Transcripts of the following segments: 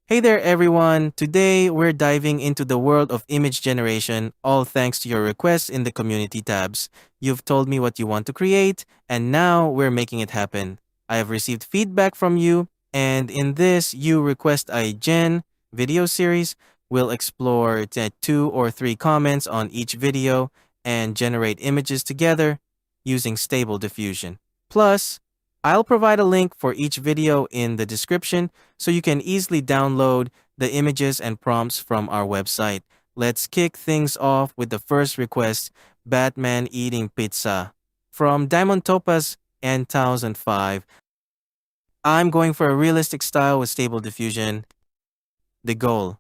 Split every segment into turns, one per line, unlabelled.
Hey there, everyone. Today, we're diving into the world of image generation, all thanks to your requests in the community tabs. You've told me what you want to create, and now we're making it happen. I have received feedback from you, and in this You Request I Gen video series, we'll explore two or three comments on each video and generate images together using Stable Diffusion. Plus, I'll provide a link for each video in the description so you can easily download the images and prompts from our website. Let's kick things off with the first request, Batman eating pizza. From Diamond Topaz and 1005, I'm going for a realistic style with stable diffusion. The goal,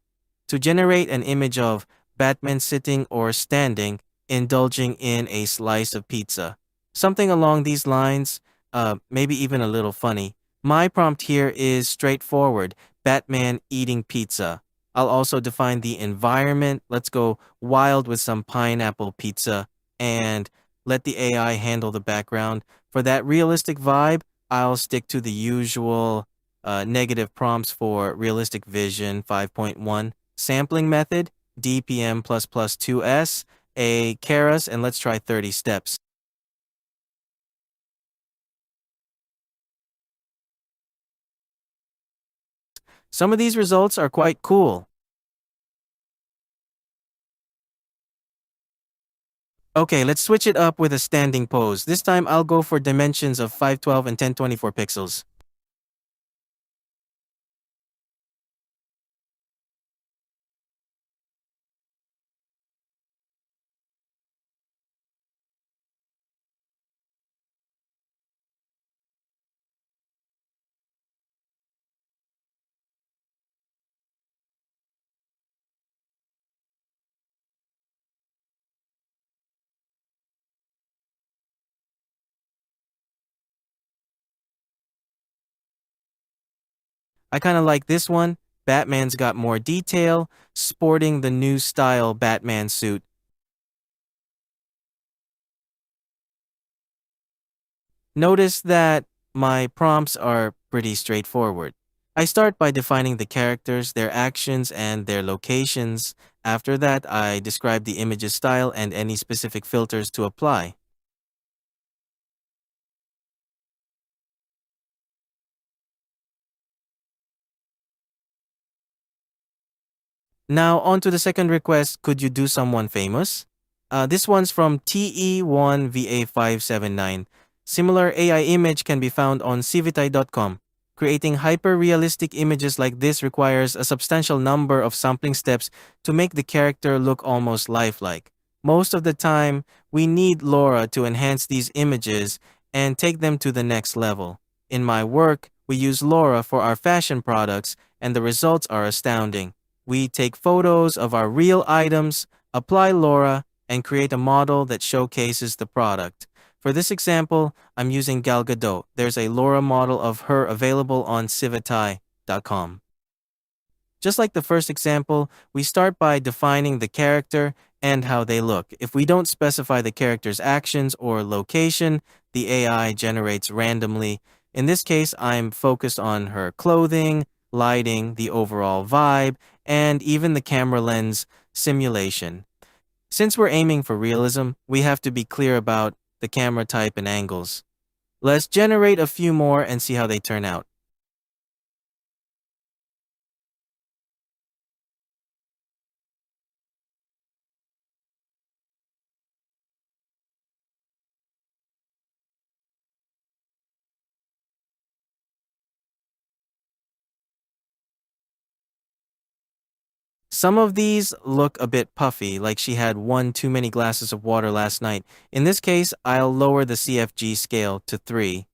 to generate an image of Batman sitting or standing, indulging in a slice of pizza. Something along these lines, maybe even a little funny. My prompt here is straightforward, Batman eating pizza. I'll also define the environment. Let's go wild with some pineapple pizza and let the AI handle the background. For that realistic vibe, I'll stick to the usual negative prompts for realistic vision 5.1, sampling method, DPM++ 2S, a Keras, and let's try 30 steps. Some of these results are quite cool. Okay, let's switch it up with a standing pose. This time I'll go for dimensions of 512 and 1024 pixels. I kind of like this one. Batman's got more detail, sporting the new style Batman suit. Notice that my prompts are pretty straightforward. I start by defining the characters, their actions, and their locations. After that, I describe the image's style and any specific filters to apply. Now, on to the second request, could you do someone famous? This one's from TE1VA579. Similar AI image can be found on cvti.com. Creating hyper-realistic images like this requires a substantial number of sampling steps to make the character look almost lifelike. Most of the time, we need LoRA to enhance these images and take them to the next level. In my work, we use LoRA for our fashion products, and the results are astounding. We take photos of our real items, apply LoRA, and create a model that showcases the product. For this example, I'm using Gal Gadot. There's a LoRA model of her available on civitai.com. Just like the first example, we start by defining the character and how they look. If we don't specify the character's actions or location, the AI generates randomly. In this case, I'm focused on her clothing, lighting, the overall vibe, and even the camera lens simulation. Since we're aiming for realism, we have to be clear about the camera type and angles. Let's generate a few more and see how they turn out. Some of these look a bit puffy, like she had one too many glasses of water last night. In this case, I'll lower the CFG scale to 3.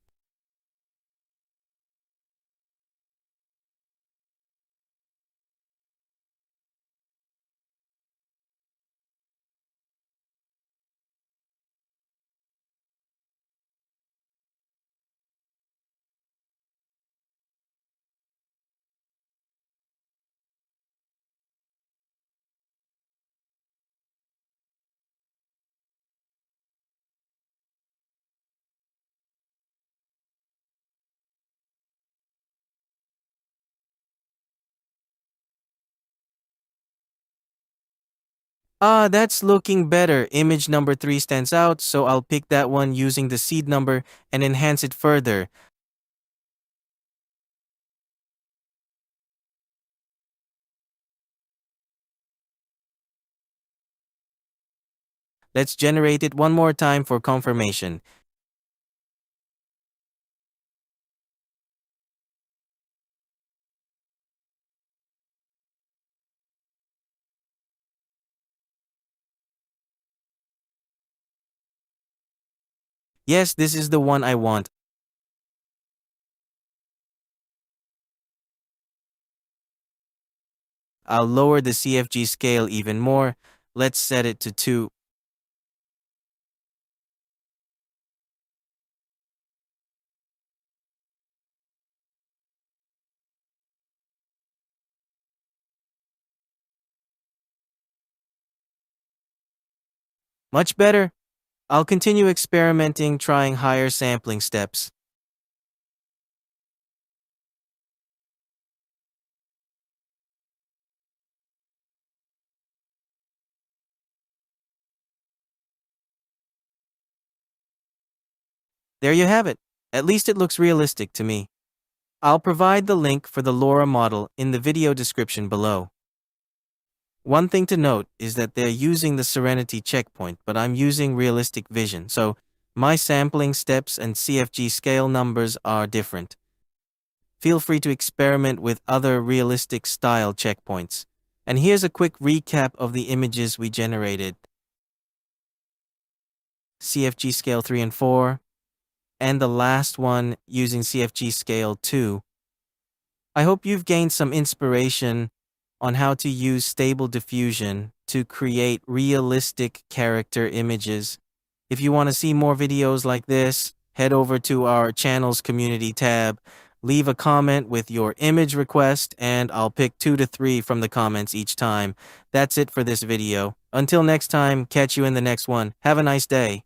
Ah, that's looking better. Image number 3 stands out, so I'll pick that one using the seed number and enhance it further. Let's generate it one more time for confirmation. Yes, this is the one I want. I'll lower the CFG scale even more. Let's set it to 2. Much better. I'll continue experimenting, trying higher sampling steps. There you have it. At least it looks realistic to me. I'll provide the link for the LoRA model in the video description below. One thing to note is that they're using the Serenity checkpoint, but I'm using realistic vision, so my sampling steps and CFG scale numbers are different. Feel free to experiment with other realistic style checkpoints. And here's a quick recap of the images we generated. CFG scale 3 and 4, and the last one using CFG scale 2. I hope you've gained some inspiration on how to use Stable Diffusion to create realistic character images. If you want to see more videos like this, head over to our channel's community tab, leave a comment with your image request, and I'll pick 2 to 3 from the comments each time. That's it for this video. Until next time, catch you in the next one. Have a nice day.